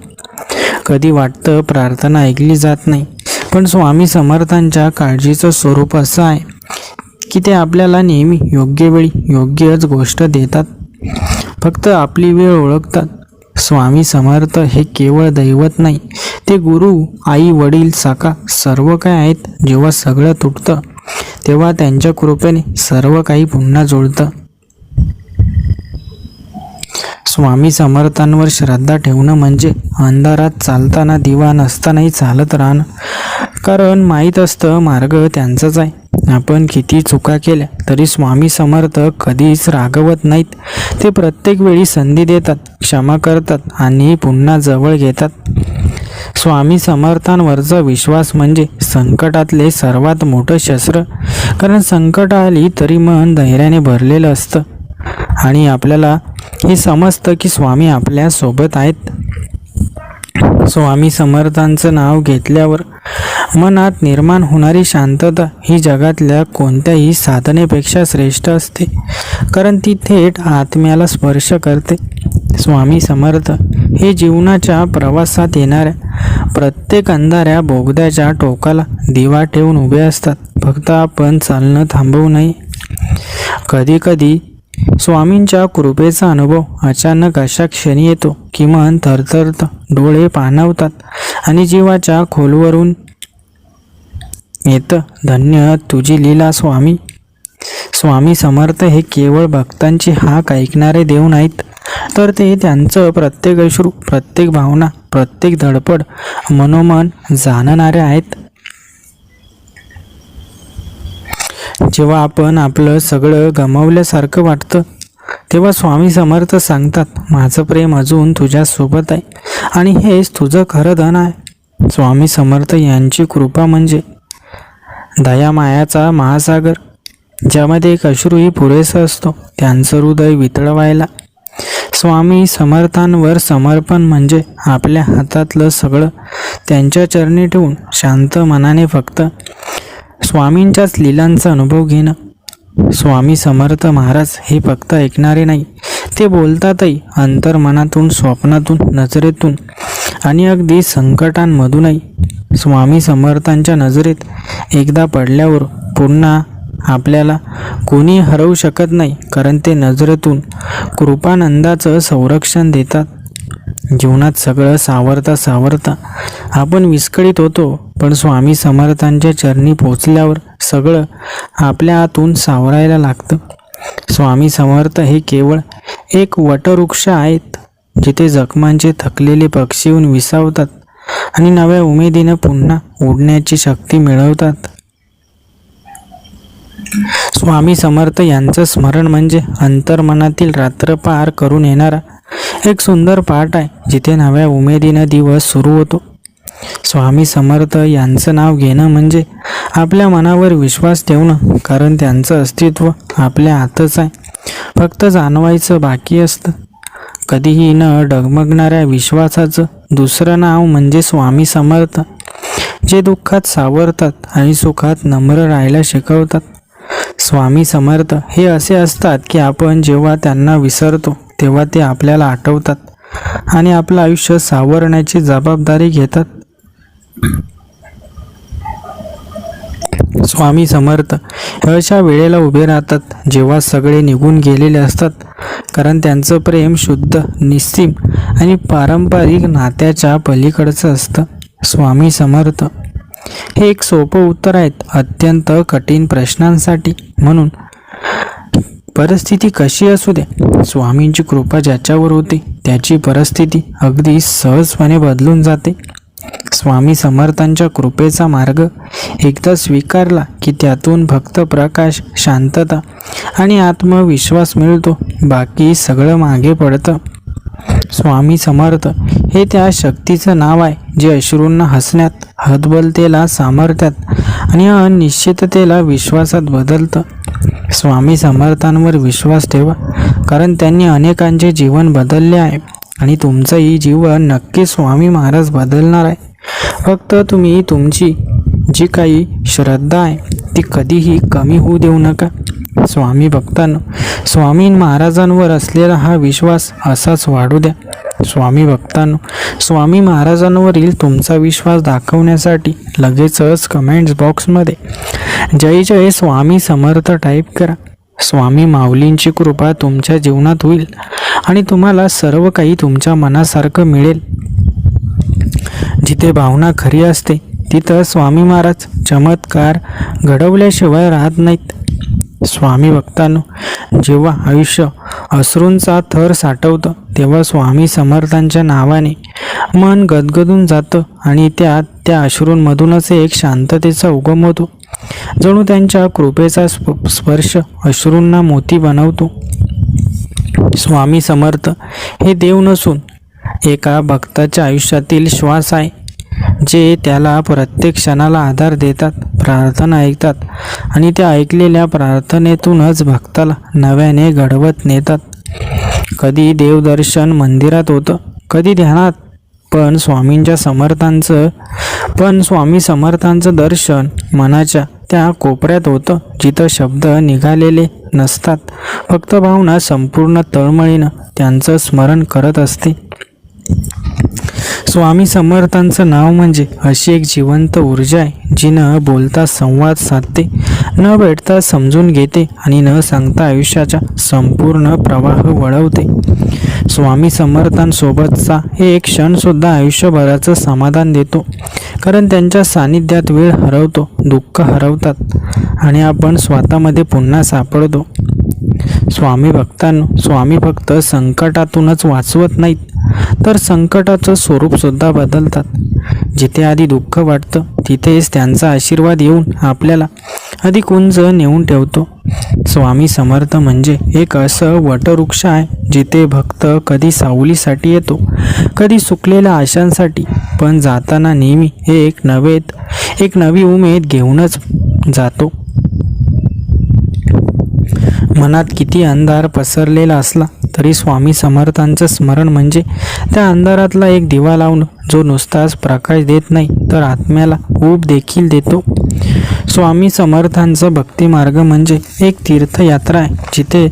कधी वाटतं प्रार्थना ऐकली जात नाही, पण स्वामी समर्थांच्या काळजीचं स्वरूप असं आहे की ते आपल्याला नेहमी योग्य वेळी योग्यच गोष्ट देतात, फक्त आपली वेळ ओळखतात. स्वामी समर्थ हे केवळ दैवत नाही, ते गुरु, आई, वडील, सखा सर्व काय आहेत. जेव्हा सगळं तुटतं तेव्हा त्यांच्या कृपेने सर्व काही पुन्हा जुळतं. स्वामी समर्थांवर श्रद्धा ठेवणं म्हणजे अंधारात चालताना दिवा नसतानाही चालत राहणं, कारण माहीत असतं मार्ग त्यांचाच आहे. आपण किती चुका केल्या तरी स्वामी समर्थ कधीच रागवत नाहीत. ते प्रत्येक वेळी संधी देतात, क्षमा करतात आणि पुन्हा जवळ घेतात. स्वामी समर्थांवरचा विश्वास म्हणजे संकटातले सर्वात मोठं शस्त्र, कारण संकट आली तरी मन धैर्याने भरलेलं असतं आणि आपल्याला हे समजतं की स्वामी आपल्या सोबत आहेत. स्वामी समर्थांचं नाव घेतल्यावर मनात निर्माण होणारी शांतता ही जगातल्या कोणत्याही साधनेपेक्षा श्रेष्ठ असते, कारण ती थेट आत्म्याला स्पर्श करते. स्वामी समर्थ हे जीवनाच्या प्रवासात येणाऱ्या प्रत्येक अंधाऱ्या बोगद्याच्या टोकाला दिवा ठेवून उभे असतात. फक्त आपण चालणं थांबवू नये. कधी कधी स्वामींच्या कृपेचा अनुभव अचानक अशा क्षणी येतो की मन थरथरतं, डोळे पाणावतात आणि जीवाच्या खोलवरून येतं, धन्य तुझी लीला स्वामी. स्वामी समर्थ हे केवळ भक्तांची हाक ऐकणारे देव नाहीत, तर ते त्यांचं प्रत्येक अश्रू, प्रत्येक भावना, प्रत्येक धडपड मनोमन जाणणारे आहेत. जेव्हा आपण आपलं सगळं गमावल्यासारखं वाटतं, तेव्हा स्वामी समर्थ सांगतात, माझं प्रेम अजून तुझ्यासोबत आहे आणि हेच तुझं खरं धन आहे. स्वामी समर्थ यांची कृपा म्हणजे दयामायाचा महासागर, ज्यामध्ये एक अश्रूही पुरेसा असतो त्यांचं हृदय वितळवायला. स्वामी समर्थांवर समर्पण म्हणजे आपल्या हातातलं सगळं त्यांच्या चरणी ठेवून शांत मनाने फक्त स्वामींच्याच लीलांचा अनुभव घेणं. स्वामी समर्थ महाराज हे फक्त ऐकणारे नाही, ते बोलतातही, अंतर्मनातून, स्वप्नातून, नजरेतून आणि अगदी संकटांमधूनही. स्वामी समर्थांच्या नजरेत एकदा पडल्यावर पुन्हा आपल्याला कोणी हरवू शकत नाही, कारण ते नजरेतून कृपानंदाचं संरक्षण देतात. जीवनात सगळं सावरता आपण विस्कळीत होतो, पण स्वामी समर्थांच्या चरणी पोचल्यावर सगळं आपल्या आतून सावरायला लागतं. स्वामी समर्थ हे केवळ एक वटवृक्ष आहेत, जिथे जखमांचे थकलेले पक्षी येऊन विसावतात आणि नव्या उमेदीनं पुन्हा उडण्याची शक्ती मिळवतात. स्वामी समर्थ यांचं स्मरण म्हणजे अंतर्मनातील रात्र पार करून येणारा एक सुंदर पाठ आहे, जिथे नव्या उमेदीनं दिवस सुरू होतो. स्वामी समर्थ यांचं नाव घेणं म्हणजे आपल्या मनावर विश्वास ठेवणं, कारण त्यांचं अस्तित्व आपल्या हातच आहे, फक्त जाणवायचं बाकी असतं. कधीही न डगमगणाऱ्या विश्वासाचं दुसरं नाव म्हणजे स्वामी समर्थ, जे दुःखात सावरतात आणि सुखात नम्र राहायला शिकवतात. स्वामी समर्थ हे असे असतात की आपण जेव्हा त्यांना विसरतो तेव्हा ते आपल्याला आठवतात आणि आपलं आयुष्य सावरण्याची जबाबदारी घेतात. स्वामी समर्थ अशा वेळेला उभे राहतात जेव्हा सगळे निघून गेलेले असतात, कारण त्यांचं प्रेम शुद्ध, निस्सीम आणि पारंपरिक नात्याच्या पलीकडचं असतं. स्वामी समर्थ हे एक सोपं उत्तर आहेत अत्यंत कठीण प्रश्नांसाठी. म्हणून परिस्थिती कशी असू दे, स्वामींची कृपा ज्याच्यावर होते त्याची परिस्थिती अगदी सहजपणे बदलून जाते. स्वामी समर्थांच्या कृपेचा मार्ग एकदा स्वीकारला की त्यातून फक्त प्रकाश, शांतता आणि आत्मविश्वास मिळतो, बाकी सगळं मागे पडतं. स्वामी समर्थ हे त्या शक्तीचं नाव आहे जे अश्रूंना हसण्यात, हतबलतेला सामर्थ्यात आणि अनिश्चिततेला विश्वासात बदलतं. स्वामी समर्थांवर विश्वास ठेवा, कारण त्यांनी अनेकांचे जीवन बदलले आहे आणि तुमचंही जीवन नक्की स्वामी महाराज बदलणार आहे. फक्त तुम्ही तुमची जी काही श्रद्धा आहे ती कधीही कमी होऊ देऊ नका. स्वामी भक्तांनो, स्वामी महाराजांवर असलेला हा विश्वास असाच वाढू द्या. स्वामी भक्तांनो, स्वामी महाराजांवरील तुमचा विश्वास दाखवण्यासाठी लगेचच कमेंट्स बॉक्समध्ये जय जय स्वामी समर्थ टाईप करा. स्वामी माऊलींची कृपा तुमच्या जीवनात होईल आणि तुम्हाला सर्व काही तुमच्या मनासारखं मिळेल. जिथे भावना खरी असते तिथं स्वामी महाराज चमत्कार घडवल्याशिवाय राहत नाहीत. स्वामी भक्तांनो, जेव्हा आयुष्य अश्रूंचा थर साठवतं तेव्हा स्वामी समर्थांच्या नावाने मन गदगदून जातं आणि त्या अश्रूंमधूनच एक शांततेचा उगम होतो. जणू त्यांच्या कृपेचा स्पर्श अश्रूंना मोती बनवतो. स्वामी समर्थ हे देव नसून एका भक्ताच्या आयुष्यातील श्वास आहे, जे त्याला प्रत्येक क्षणाला आधार देतात, प्रार्थना ऐकतात आणि त्या ऐकलेल्या प्रार्थनेतूनच भक्ताला नव्याने घडवत नेतात. कधी देवदर्शन मंदिरात होतं, कधी ध्यानात, पण स्वामी समर्थांचं दर्शन मनाच्या त्या कोपऱ्यात होतं जिथं शब्द निघालेले नसतात. फक्त भावना संपूर्ण तळमळीनं त्यांचं स्मरण करत असते. स्वामी समर्थांचं नाव म्हणजे अशी एक जिवंत ऊर्जा आहे जी न बोलता संवाद साधते, न भेटता समजून घेते आणि न सांगता आयुष्याचा संपूर्ण प्रवाह वळवते. स्वामी समर्थांसोबतचा एक क्षणसुद्धा आयुष्यभराचं समाधान देतो, कारण त्यांच्या सानिध्यात वेळ हरवतो, दुःख हरवतात आणि आपण स्वतःमध्ये पुन्हा सापडतो. स्वामी फक्त संकटातूनच वाचवत नाहीत, तर संकटाचं स्वरूपसुद्धा बदलतात. जिथे आधी दुःख वाटतं तिथेच त्यांचा आशीर्वाद येऊन आपल्याला अधिक उंच नेऊन ठेवतो. स्वामी समर्थ म्हणजे एक असं वटवृक्ष आहे जिथे भक्त कधी सावलीसाठी येतो, कधी सुकलेल्या आशांसाठी, पण जाताना नेहमी एक नवी उमेद घेऊनच जातो. मनात किती अंधार पसरलेला असला तरी स्वामी समर्थांचं स्मरण म्हणजे त्या अंधारातला एक दिवा लावणं, जो नुसताच प्रकाश देत नाही तर आत्म्याला ऊब देखील देतो. स्वामी समर्थांचं भक्ती मार्ग म्हणजे एक तीर्थयात्रा आहे जिथे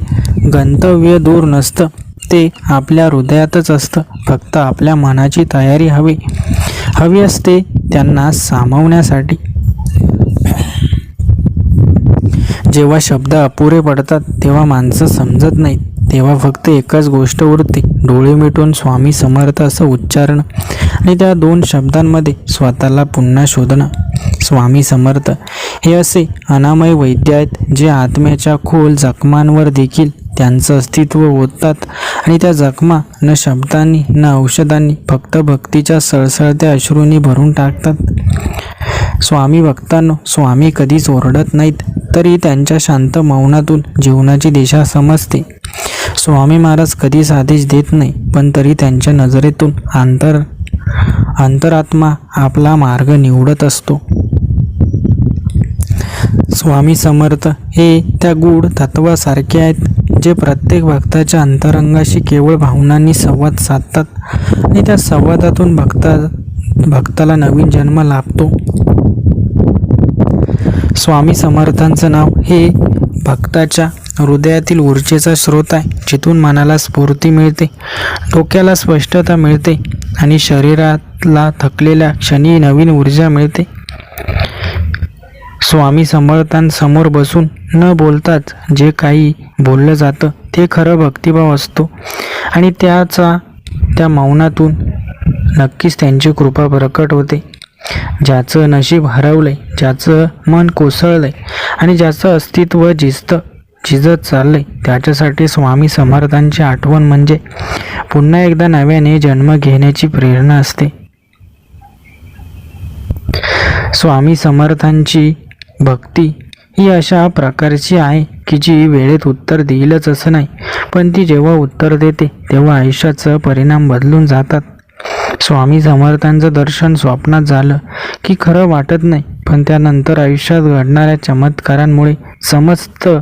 गंतव्य दूर नसतं, ते आपल्या हृदयातच असतं. फक्त आपल्या मनाची तयारी हवी असते त्यांना सामावण्यासाठी. जेव्हा शब्द अपुरे पडतात तेव्हा माणसं समजत नाहीत, तेव्हा फक्त एकच गोष्ट उरते, डोळे मिटून स्वामी समर्थ असं उच्चारणं आणि त्या 2 शब्दांमध्ये स्वतःला पुन्हा शोधणं. स्वामी समर्थ हे असे अनामय वैद्य आहेत जे आत्म्याच्या खोल जखमांवर देखील त्यांचं अस्तित्व ओततात आणि त्या जखमा न शब्दांनी न औषधांनी, फक्त भक्तीच्या सळसळत्या अश्रूंनी भरून टाकतात. स्वामी कधीच ओरडत नाहीत, तरी त्यांच्या शांत मौनातून जीवनाची दिशा समजते. स्वामी महाराज कधीच आदेश देत नाही, पण तरी त्यांच्या नजरेतून अंतरात्मा आपला मार्ग निवडत असतो. स्वामी समर्थ हे त्या गूढ तत्वासारखे आहेत जे प्रत्येक भक्ताच्या अंतरंगाशी केवळ भावनांनी संवाद साधतात आणि त्या संवादातून भक्ताला नवीन जन्म लाभतो. स्वामी समर्थांचं नाव हे भक्ताच्या हृदयातील ऊर्जेचा स्रोत आहे, जिथून मनाला स्फूर्ती मिळते, डोक्याला स्पष्टता मिळते आणि शरीराला थकलेल्या क्षणी नवीन ऊर्जा मिळते. स्वामी समर्थांसमोर बसून न बोलताच जे काही बोललं जातं ते खरं भक्तिभाव असतो आणि त्या मौनातून नक्कीच त्यांची कृपा प्रकट होते. ज्याचं नशीब हरवलंय, ज्याचं मन कोसळलंय आणि ज्याचं अस्तित्व झिजत चाललंय, त्याच्यासाठी स्वामी समर्थांची आठवण म्हणजे पुन्हा एकदा नव्याने जन्म घेण्याची प्रेरणा असते. स्वामी समर्थांची भक्ती ही अशा प्रकारची आहे की जी वेळेत उत्तर देईलच असं नाही, पण ती जेव्हा उत्तर देते तेव्हा आयुष्याचं परिणाम बदलून जातात. स्वामी समर्थांचं दर्शन स्वप्नात झालं की खरं वाटत नाही, पण त्यानंतर आयुष्यात घडणाऱ्या चमत्कारांमुळे समजतं,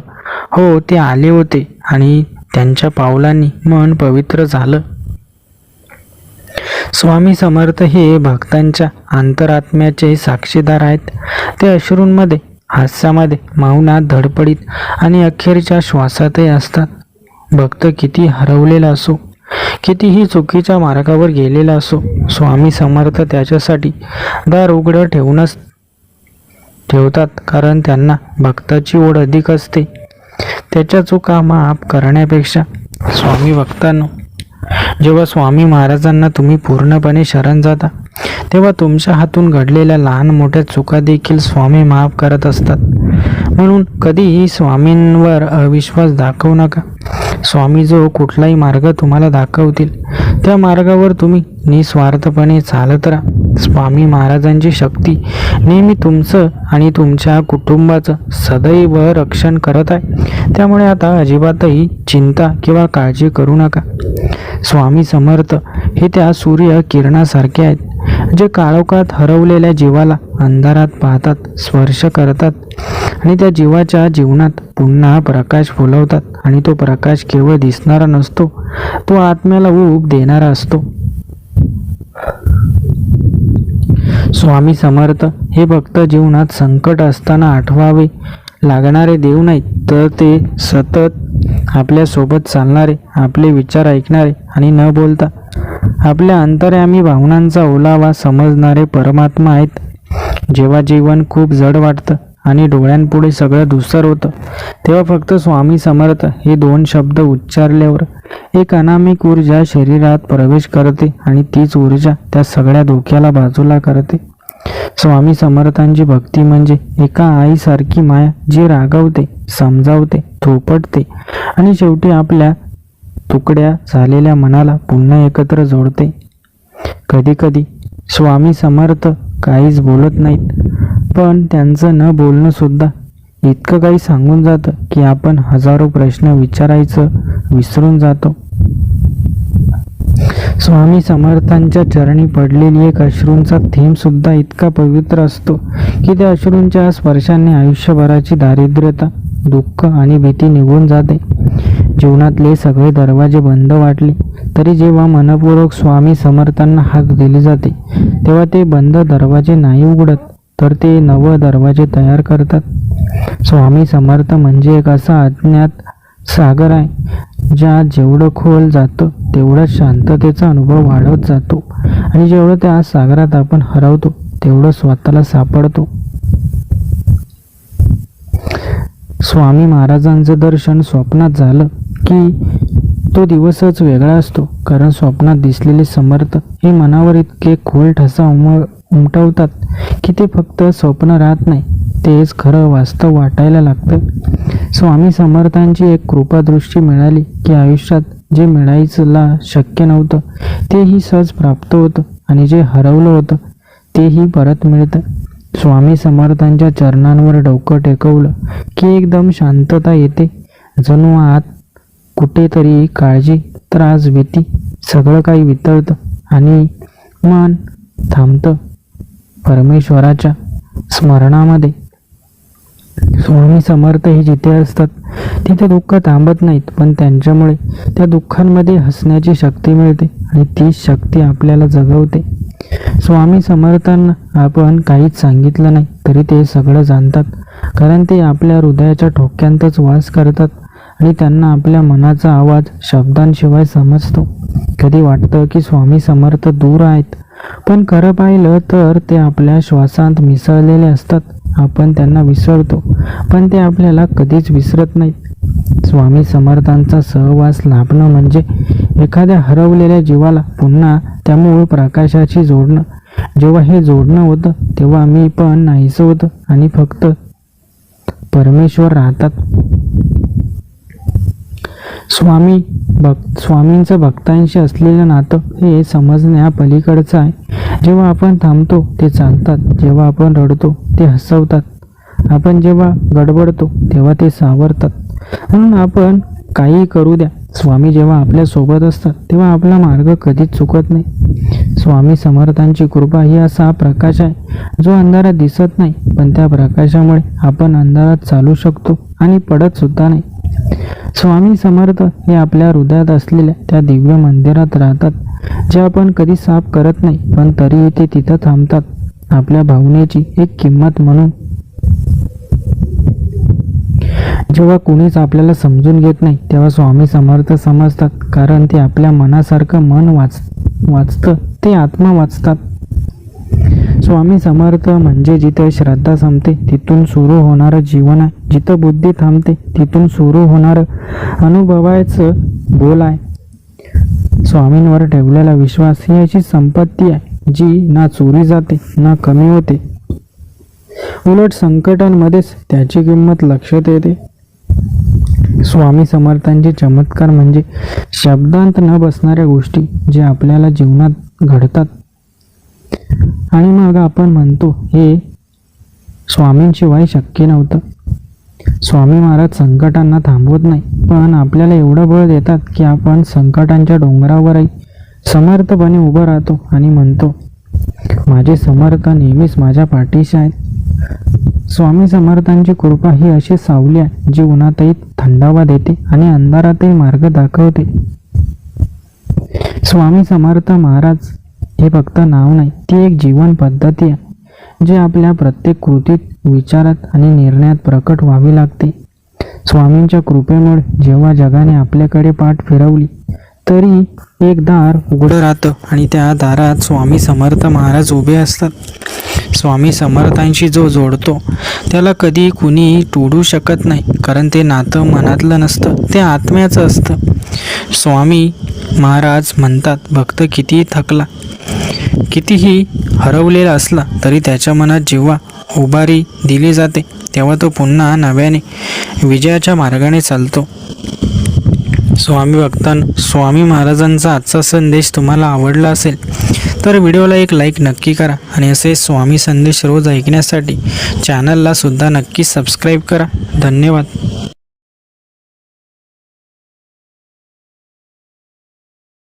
हो ते आले होते आणि त्यांच्या पावलांनी मन पवित्र झालं. स्वामी समर्थ हे भक्तांच्या अंतरात्म्याचे साक्षीदार आहेत. ते अश्रूंमध्ये, हास्यामध्ये, मौनात, धडपडीत आणि अखेरच्या श्वासातही असतात. भक्त किती हरवलेला असो, कितीही चुकीच्या मार्गावर गेलेला असो, स्वामी समर्थ त्याच्यासाठी दार उघडं ठेवतात, कारण त्यांना भक्ताची ओढ अधिक असते त्याच्या चुका माफ करण्यापेक्षा. स्वामी भक्तांनो, जेव्हा स्वामी महाराजांना तुम्ही पूर्णपणे शरण जाता तेव्हा तुमच्या हातून घडलेल्या लहान मोठ्या चुका देखील स्वामी माफ करत असतात. म्हणून कधीही स्वामींवर अविश्वास दाखवू नका. स्वामी जो कुठलाही मार्ग तुम्हाला दाखवतील त्या मार्गावर तुम्ही निस्वार्थपणे चालत राहा. स्वामी महाराजांची शक्ती नेहमी तुमचं आणि तुमच्या कुटुंबाचं सदैव रक्षण करत आहे, त्यामुळे आता अजिबातही चिंता किंवा काळजी करू नका. स्वामी समर्थ हे त्या सूर्य किरणासारखे आहेत जे काळोखात हरवलेल्या जीवाला अंधारात पाहतात, स्पर्श करतात आणि त्या जीवाच्या जीवनात पुन्हा प्रकाश फुलवतात. आणि तो प्रकाश केवळ दिसणारा नसतो, तो आत्म्याला ऊब देणारा असतो. स्वामी समर्थ हे फक्त जीवनात संकट असताना आठवावे लागणारे देव नाहीत, तर ते सतत आपल्यासोबत चालणारे, आपले विचार ऐकणारे आणि न बोलता आपल्या अंतर्यामी भावनांचा ओलावा समजणारे परमात्मा आहेत. जेव्हा जीवन खूप जड वाटतं आणि डोळ्यांपुढे सगळं धुसर होतं, तेव्हा फक्त स्वामी समर्थ हे दोन शब्द उच्चारल्यावर एक अनामिक ऊर्जा शरीरात प्रवेश करते आणि तीच ऊर्जा त्या सगळ्या धोक्याला बाजूला करते. स्वामी समर्थांची भक्ती म्हणजे एका आईसारखी माया, जी रागवते, समजावते, थोपटते आणि शेवटी आपल्या तुकड्या झालेल्या मनाला पुन्हा एकत्र जोडते. कधी कधी स्वामी समर्थ काहीच बोलत नाहीत, पण त्यांचं न बोलणं सुद्धा इतकं काही सांगून जातं की आपण हजारो प्रश्न विचारायचं विसरून जातो. स्वामी समर्थांच्या चरणी पडलेली एक अश्रूंचा थेंब सुद्धा इतका पवित्र असतो की त्या अश्रूंच्या स्पर्शाने आयुष्यभराची दारिद्र्यता, दुःख आणि भीती निघून जाते. जीवनातले सगळे दरवाजे बंद वाटले तरी जेव्हा मनपूर्वक स्वामी समर्थांना हाक दिली जाते, तेव्हा ते बंद दरवाजे नाही उघडत, तर ते नव दरवाजे तयार करतात. स्वामी समर्थ म्हणजे एक असा अज्ञात सागर आहे, ज्यात जेवढं खोल जातं तेवढा शांततेचा अनुभव वाढत जातो आणि जेवढं त्या सागरात आपण हरवतो तेवढं स्वतःला सापडतो. स्वामी महाराजांचं दर्शन स्वप्नात झालं की तो दिवसच वेगळा असतो, कारण स्वप्नात दिसलेले समर्थ हे मनावर इतके खोल ठसा उमटवतात की ते फक्त स्वप्न राहत नाही, तेच खरं वास्तव वाटायला लागतं. स्वामी समर्थांची एक कृपादृष्टी मिळाली की आयुष्यात जे मिळायला शक्य नव्हतं तेही सहज प्राप्त होतं आणि जे हरवलं होतं तेही परत मिळतं. स्वामी समर्थांच्या चरणांवर डोकं टेकवलं की एकदम शांतता येते, जणू आत कुठेतरी काळजी, त्रास, भीती सगळं काही वितळतं आणि मन थांबतं परमेश्वराच्या स्मरणामध्ये. स्वामी समर्थ हे जिथे असतात तिथे दुःख थांबत नाहीत, पण त्यांच्यामुळे त्या दुःखांमध्ये हसण्याची शक्ती मिळते आणि तीच शक्ती आपल्याला जगवते. स्वामी समर्थांना आपण काहीच सांगितलं नाही तरी ते सगळं जाणतात, कारण ते आपल्या हृदयाच्या ठोक्यांतच वास करतात आणि त्यांना आपल्या मनाचा आवाज शब्दांशिवाय समजतो. कधी वाटतं की स्वामी समर्थ दूर आहेत, पण खरं पाहिलं तर ते आपल्या श्वासांत मिसळलेले असतात. आपण त्यांना विसरतो, पण ते आपल्याला कधीच विसरत नाहीत. स्वामी समर्थांचा सहवास लाभणं म्हणजे एखाद्या हरवलेल्या जीवाला पुन्हा त्या मूळ प्रकाशाशी जोडणं. जेव्हा हे जोडणं होतं तेव्हा मी पण नाहीसं होतं आणि फक्त परमेश्वर राहतात. स्वामींचं भक्तांशी असलेलं नातं हे समजण्या पलीकडचं आहे. जेव्हा आपण थांबतो ते चालतात, जेव्हा आपण रडतो ते हसवतात, आपण जेव्हा गडबडतो तेव्हा ते सावरतात. म्हणून आपण काही करू द्या, स्वामी जेव्हा आपल्या सोबत असतात तेव्हा आपला मार्ग कधीच चुकत नाही. स्वामी समर्थांची कृपा ही असा प्रकाश आहे जो अंधारात दिसत नाही, पण त्या प्रकाशामुळे आपण अंधारात चालू शकतो आणि पडत सुद्धा नाही. स्वामी समर्थ हे आपल्या हृदयात असलेल्या त्या दिव्य मंदिरात राहतात, जे आपण कधी साफ करत नाही, पण तरीही ते तिथं थांबतात आपल्या भावनेची एक किंमत म्हणून. जेव्हा कुणीच आपल्याला समजून घेत नाही तेव्हा स्वामी समर्थ समजतात, कारण ते आपल्या मनासारखं मन वाचतं, ते आत्मा वाचतात. स्वामी समर्थ म्हणजे जिथे श्रद्धा संपते तिथून सुरू होणारं जीवन आहे, जिथं बुद्धी थांबते तिथून सुरू होणारं अनुभवायचं बोल आहे. स्वामींवर ठेवलेला विश्वास ही अशी संपत्ती आहे जी ना चोरी जाते ना कमी होते, उलट संकटांमध्येच त्याची किंमत लक्षात येते. स्वामी समर्थांचे चमत्कार म्हणजे शब्दांत न बसणाऱ्या गोष्टी जे आपल्याला जीवनात घडतात आणि मग आपण म्हणतो हे स्वामींशिवाय शक्य नव्हतं. स्वामी महाराज संकटांना थांबवत नाही, पण आपल्याला एवढं बळ देतात की आपण संकटांच्या डोंगरावरही समर्थपणे उभं राहतो आणि म्हणतो, माझे समर्थ नेहमीच माझ्या पाठीशी आहेत. स्वामी समर्थांची कृपा ही अशी सावली आहे जी उन्हातही थंडावा देते आणि अंधारातही मार्ग दाखवते. स्वामी समर्थ महाराज हे फक्त नाव नाही, ती एक जीवन पद्धती आहे जी आपल्या प्रत्येक कृतीत, विचारात आणि निर्णयात प्रकट व्हावी लागते. स्वामींच्या कृपेमुळे जेव्हा जगाने आपल्याकडे पाठ फिरवली तरी एक दार उघडं राहतं आणि त्या दारात स्वामी समर्थ महाराज उभे असतात. स्वामी समर्थांशी जो जोडतो त्याला कधी कुणी तोडू शकत नाही, कारण ते नातं मनातलं नसतं, ते आत्म्याचं असतं. स्वामी महाराज म्हणतात, भक्त कितीही थकला, कितीही हरवलेला असला तरी त्याच्या मनात जेव्हा उभारी दिली जाते तेव्हा तो पुन्हा नव्याने विजयाच्या मार्गाने चालतो. स्वामी महाराजांचा आजचा संदेश तुम्हाला आवडला असेल तर व्हिडिओला एक लाईक नक्की करा आणि असे स्वामी संदेश रोज ऐकण्यासाठी चॅनलला सुद्धा नक्की सबस्क्राईब करा. धन्यवाद.